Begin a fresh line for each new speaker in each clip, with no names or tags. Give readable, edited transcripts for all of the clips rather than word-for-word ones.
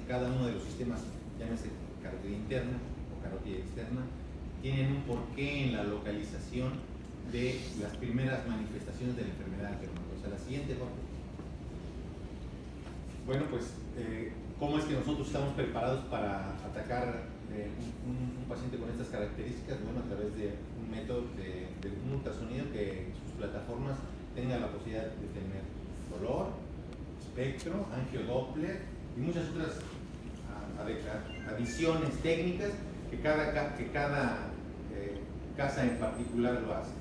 cada uno de los sistemas, llámese carótida interna o carótida externa, tienen un porqué en la localización de las primeras manifestaciones de la enfermedad dermatosa. La siguiente, Jorge. Bueno, pues, ¿cómo es que nosotros estamos preparados para atacar un paciente con estas características? Bueno, a través de un método de un ultrasonido que sus plataformas tengan la posibilidad de tener color, espectro, angiodoppler y muchas otras adiciones técnicas que cada casa en particular lo hace.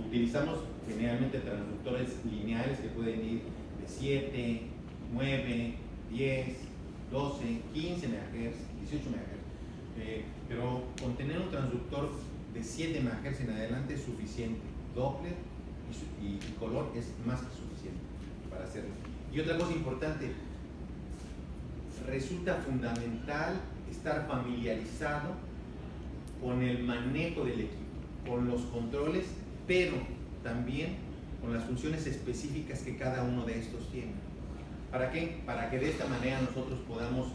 Utilizamos generalmente transductores lineales que pueden ir de 7, 9, 10, 12, 15 MHz, 18 MHz, pero con tener un transductor de 7 MHz en adelante es suficiente. Doppler y color es más que suficiente para hacerlo. Y otra cosa importante, resulta fundamental estar familiarizado con el manejo del equipo, con los controles, pero también con las funciones específicas que cada uno de estos tiene. ¿Para qué? Para que de esta manera nosotros podamos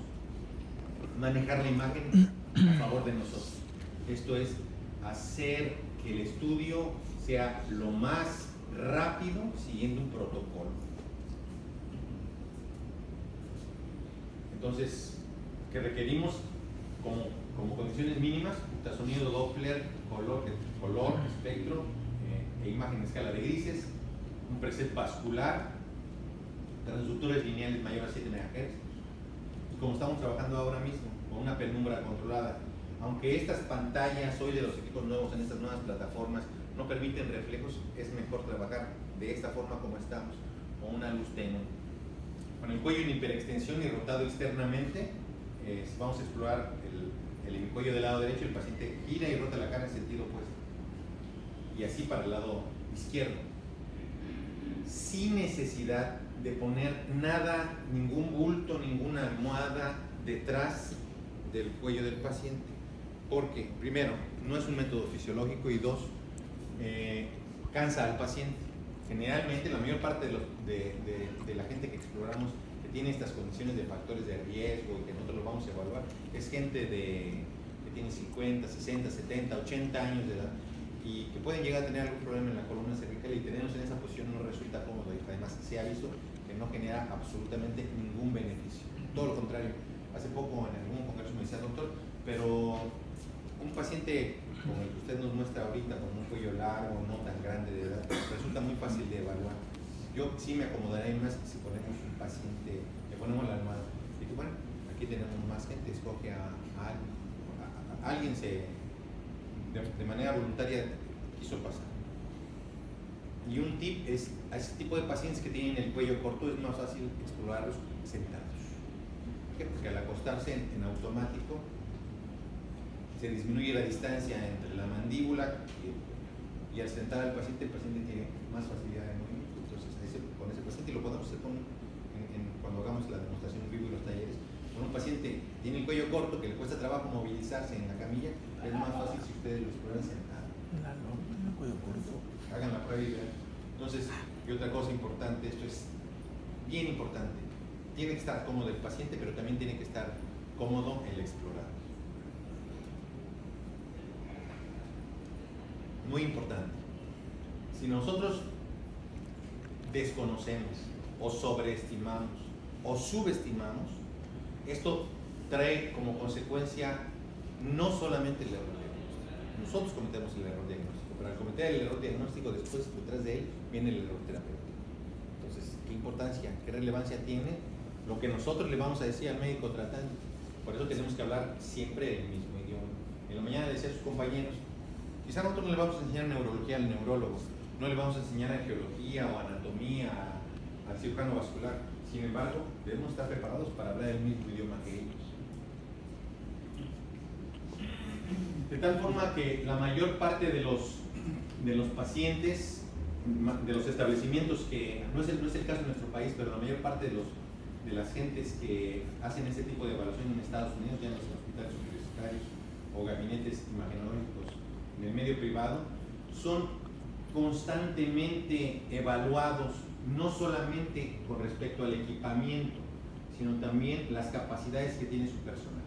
manejar la imagen a favor de nosotros. Esto es hacer que el estudio sea lo más rápido siguiendo un protocolo. Entonces, que requerimos como condiciones mínimas: ultrasonido Doppler, color, espectro e imagen en escala de grises, un preset vascular, transductores lineales mayores a 7 MHz, y como estamos trabajando ahora mismo, con una penumbra controlada. Aunque estas pantallas hoy de los equipos nuevos en estas nuevas plataformas no permiten reflejos, es mejor trabajar de esta forma como estamos, con una luz tenue. Con el cuello en hiperextensión y rotado externamente, vamos a explorar el hemicuello del lado derecho. El paciente gira y rota la cara en sentido opuesto, y así para el lado izquierdo, sin necesidad de poner nada, ningún bulto, ninguna almohada detrás del cuello del paciente, porque primero, no es un método fisiológico, y dos, cansa al paciente. Generalmente la mayor parte de la gente que exploramos que tiene estas condiciones de factores de riesgo y que nosotros lo vamos a evaluar es gente que tiene 50, 60, 70, 80 años de edad y que pueden llegar a tener algún problema en la columna cervical, y tenernos en esa posición no resulta cómodo, y además se ha visto que no genera absolutamente ningún beneficio. Todo lo contrario. Hace poco en algún congreso me decía: doctor, pero un paciente como el que usted nos muestra ahorita, con un cuello largo, no tan grande de edad, resulta muy fácil de evaluar. Yo sí me acomodaré más si ponemos un paciente, le ponemos la almohada. Y que bueno, aquí tenemos más gente, escoge a alguien de manera voluntaria quiso pasar. Y un tip es: a ese tipo de pacientes que tienen el cuello corto es más fácil explorarlos sentados. ¿Por qué? Porque al acostarse en automático se disminuye la distancia entre la mandíbula y al sentar al paciente, el paciente tiene más facilidad de movimiento. Entonces, con ese paciente, y lo podemos hacer cuando hagamos la demostración en vivo y los talleres, con un paciente que tiene el cuello corto, que le cuesta trabajo movilizarse en la camilla, es más fácil si ustedes lo exploran sentado. Hagan la prueba y vean. Entonces, y otra cosa importante, esto es bien importante, tiene que estar cómodo el paciente, pero también tiene que estar cómodo el explorador. Muy importante. Si nosotros desconocemos o sobreestimamos o subestimamos, esto trae como consecuencia no solamente el error diagnóstico. Nosotros cometemos el error diagnóstico, pero al cometer el error diagnóstico, después detrás de él viene el error terapéutico. Entonces, ¿qué importancia, qué relevancia tiene lo que nosotros le vamos a decir al médico tratante? Por eso tenemos que hablar siempre el mismo idioma. En la mañana le decía a sus compañeros: quizá nosotros no le vamos a enseñar neurología al neurólogo, no le vamos a enseñar angiología o anatomía al cirujano vascular. Sin embargo, debemos estar preparados para hablar el mismo idioma que ellos. De tal forma que la mayor parte de los pacientes, de los establecimientos, que no es el caso en nuestro país, pero la mayor parte de las gentes que hacen este tipo de evaluación en Estados Unidos, ya en los hospitales universitarios o gabinetes imagenológicos en el medio privado, son constantemente evaluados, no solamente con respecto al equipamiento, sino también las capacidades que tiene su personal.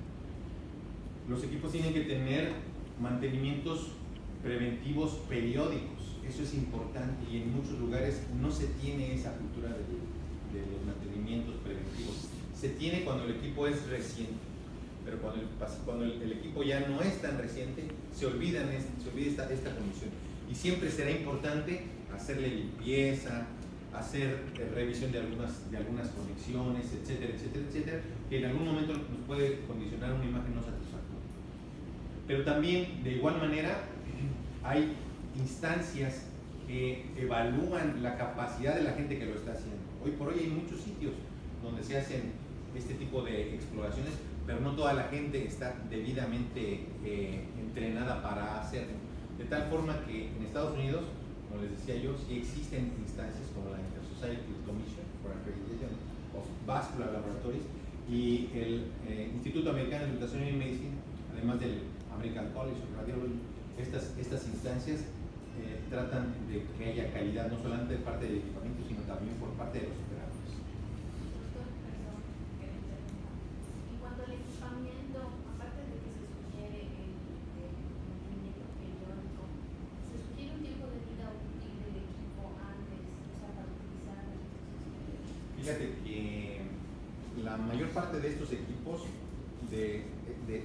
Los equipos tienen que tener mantenimientos preventivos periódicos, eso es importante, y en muchos lugares no se tiene esa cultura de los mantenimientos preventivos. Se tiene cuando el equipo es reciente, pero cuando el equipo ya no es tan reciente, se olvida esta condición. Y siempre será importante hacerle limpieza, hacer revisión de algunas conexiones, etcétera, etcétera, etcétera, que en algún momento nos puede condicionar una imagen no satisfactoria. Pero también, de igual manera, hay instancias que evalúan la capacidad de la gente que lo está haciendo. Hoy por hoy hay muchos sitios donde se hacen este tipo de exploraciones, pero no toda la gente está debidamente entrenada para hacerlo. De tal forma que en Estados Unidos, como les decía yo, sí existen instancias como la Inter-Society Commission for Accreditation of Vascular Laboratories y el Instituto Americano de Ultrasonido y Medicina, además del American College of Radiology. Estas instancias tratan de que haya calidad no solamente de parte del equipamiento, sino también por parte de los operadores.
Doctor, perdón que me interrumpa. En cuanto al equipamiento, aparte de que se sugiere el mantenimiento periódico, ¿se sugiere un tiempo de vida útil del equipo antes, o sea, para utilizar?
Fíjate que la mayor parte de estos equipos, de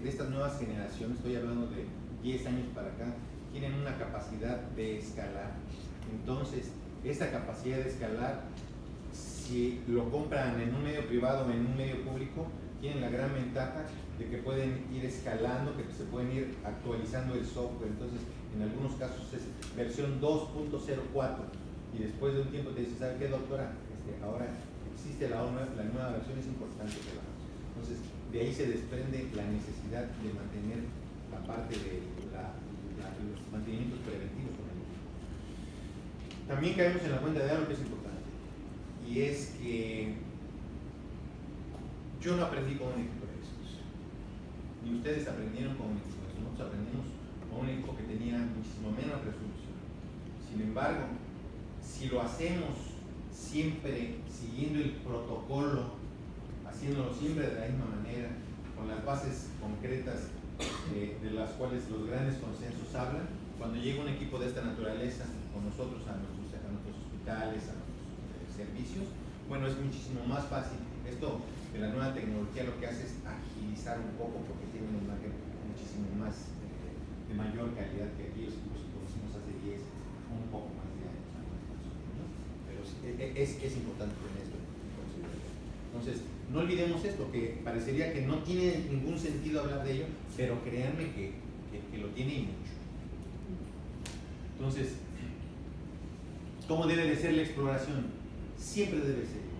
estas nuevas generaciones, estoy hablando de 10 años para acá, tienen una capacidad de escalar. Entonces, esta capacidad de escalar, si lo compran en un medio privado o en un medio público, tienen la gran ventaja de que pueden ir escalando, que se pueden ir actualizando el software. Entonces, en algunos casos es versión 2.04 y después de un tiempo te dice, ¿sabe qué, doctora? Ahora existe la nueva versión, es importante que la hagamos. Entonces, de ahí se desprende la necesidad de mantener la parte de los mantenimientos preventivos. También caemos en la cuenta de algo que es importante, y es que yo no aprendí con un equipo de estos, ni ustedes aprendieron con un equipo de estos. Nosotros aprendimos con un equipo que tenía muchísimo menos resolución. Sin embargo, si lo hacemos siempre siguiendo el protocolo, haciéndolo siempre de la misma manera, con las bases concretas de las cuales los grandes consensos hablan, cuando llega un equipo de esta naturaleza con nosotros a nuestros hospitales, a nuestros servicios, bueno, es muchísimo más fácil. Esto de la nueva tecnología lo que hace es agilizar un poco, porque tiene una imagen muchísimo más de mayor calidad que aquellos equipos que conocimos hace 10 o un poco más de años, ¿no? Pero es importante tener esto en consideración. Entonces, no olvidemos esto, que parecería que no tiene ningún sentido hablar de ello, pero créanme que lo tiene y mucho. Entonces, ¿cómo debe de ser la exploración? Siempre debe ser igual.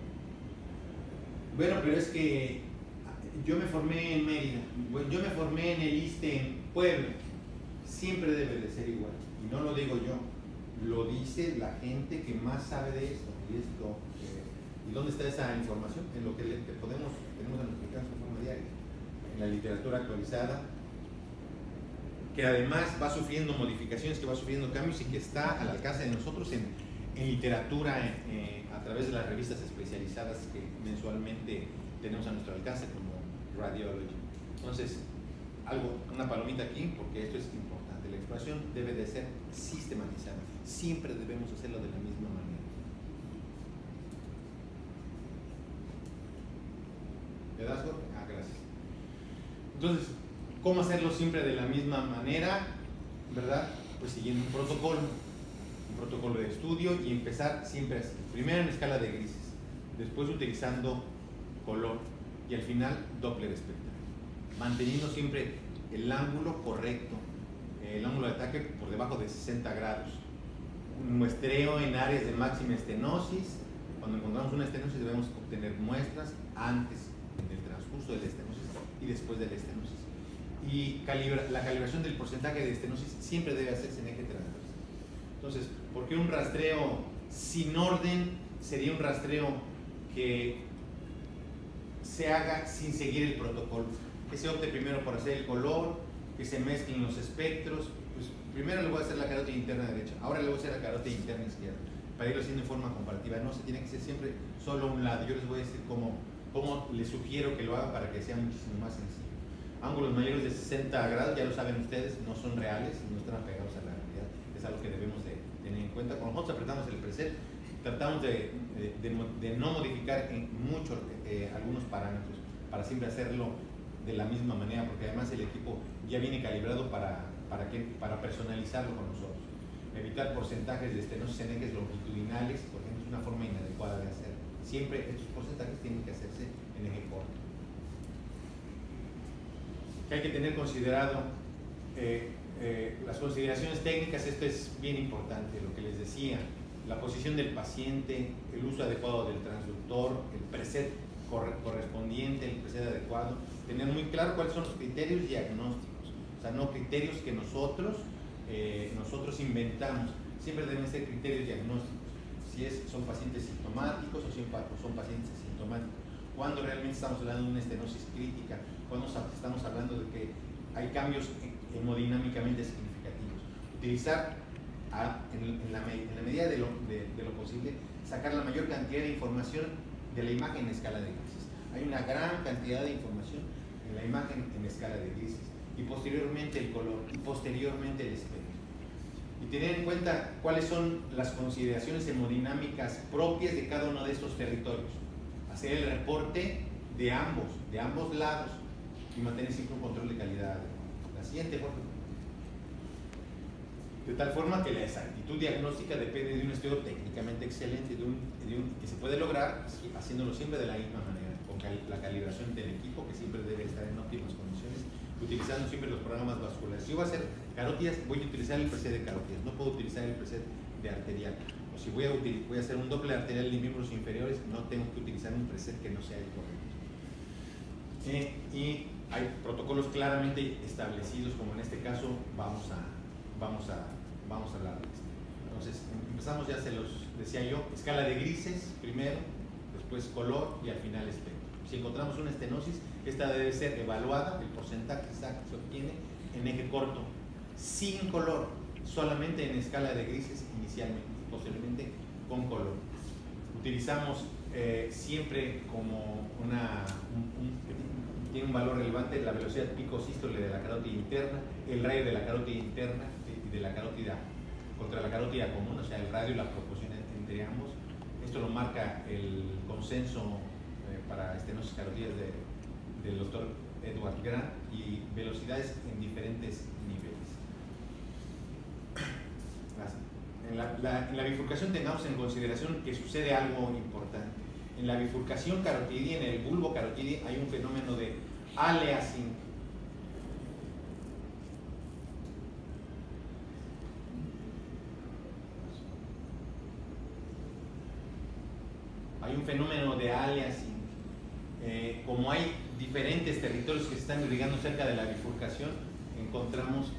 Bueno, pero es que yo me formé en Mérida, yo me formé en el ISSSTE en Puebla. Siempre debe de ser igual. Y no lo digo yo, lo dice la gente que más sabe de esto. ¿Y dónde está esa información? En lo que tenemos en nuestro alcance de forma diaria, en la literatura actualizada, que además va sufriendo modificaciones, que va sufriendo cambios y que está al alcance de nosotros en literatura a través de las revistas especializadas que mensualmente tenemos a nuestro alcance, como Radiology. Entonces, una palomita aquí, porque esto es importante. La exploración debe de ser sistematizada. Siempre debemos hacerlo de la misma manera. ¿Le das, Jorge? Gracias. Entonces, ¿cómo hacerlo siempre de la misma manera? ¿Verdad? Pues siguiendo un protocolo de estudio, y empezar siempre así. Primero en escala de grises, después utilizando color y al final Doppler espectral. Manteniendo siempre el ángulo correcto, el ángulo de ataque por debajo de 60 grados. Un muestreo en áreas de máxima estenosis. Cuando encontramos una estenosis debemos obtener muestras antes, en el transcurso de la estenosis y después de la estenosis. Y la calibración del porcentaje de estenosis siempre debe hacerse en eje transversal. Entonces, ¿por qué un rastreo sin orden sería un rastreo que se haga sin seguir el protocolo? Que se opte primero por hacer el color, que se mezclen los espectros. Pues primero le voy a hacer la carótida interna derecha, ahora le voy a hacer la carótida interna izquierda, para irlo haciendo en forma comparativa. No se tiene que ser siempre solo un lado. Yo les voy a decir cómo ¿Cómo les sugiero que lo haga para que sea muchísimo más sencillo? Ángulos mayores de 60 grados, ya lo saben ustedes, no son reales, no están apegados a la realidad. Es algo que debemos de tener en cuenta. Cuando nosotros apretamos el preset, tratamos de no modificar mucho algunos parámetros para siempre hacerlo de la misma manera, porque además el equipo ya viene calibrado para personalizarlo con nosotros. Evitar porcentajes de estenosis en ejes longitudinales, por ejemplo, es una forma inadecuada de hacer. Siempre estos porcentajes tienen que hacerse en eje corto. Que hay que tener considerado las consideraciones técnicas. Esto es bien importante, lo que les decía, la posición del paciente, el uso adecuado del transductor, el preset correspondiente, el preset adecuado, tener muy claro cuáles son los criterios diagnósticos, o sea, no criterios que nosotros inventamos, siempre deben ser criterios diagnósticos, si son pacientes sintomáticos o son pacientes asintomáticos, cuando realmente estamos hablando de una estenosis crítica, cuando estamos hablando de que hay cambios hemodinámicamente significativos. Utilizar en la medida de lo posible, sacar la mayor cantidad de información de la imagen en escala de grises. Hay una gran cantidad de información en la imagen en escala de grises, y posteriormente el color, y posteriormente el espectro. Y tener en cuenta cuáles son las consideraciones hemodinámicas propias de cada uno de estos territorios. Hacer el reporte de ambos lados, y mantener siempre un control de calidad. La siguiente, por favor. De tal forma que la exactitud diagnóstica depende de un estudio técnicamente excelente, que se puede lograr haciéndolo siempre de la misma manera, con la calibración del equipo, que siempre debe estar en óptimas condiciones, utilizando siempre los programas vasculares. Si yo voy a hacer carótidas, voy a utilizar el preset de carótidas, no puedo utilizar el preset de arterial. O si voy a hacer un doble arterial de miembros inferiores, no tengo que utilizar un preset que no sea el correcto. Y hay protocolos claramente establecidos, como en este caso vamos a hablar de esto. Entonces, empezamos, ya se los decía yo, escala de grises primero, después color y al final espectro. Si encontramos una estenosis, esta debe ser evaluada, el porcentaje exacto se obtiene en eje corto, sin color, solamente en escala de grises inicialmente, posteriormente con color. Utilizamos siempre como tiene un valor relevante la velocidad pico sístole de la carótida interna, el radio de la carótida interna y de la carótida contra la carótida común, o sea, el radio y la proporción entre ambos. Esto lo marca el consenso para estenosis carotidas del doctor Edward Grant, y velocidades en diferentes niveles. En la bifurcación tengamos en consideración que sucede algo importante. En la bifurcación carotidia, en el bulbo carotidia, hay un fenómeno de aliasing. Hay un fenómeno de aliasing. Como hay diferentes territorios que se están irrigando cerca de la bifurcación, encontramos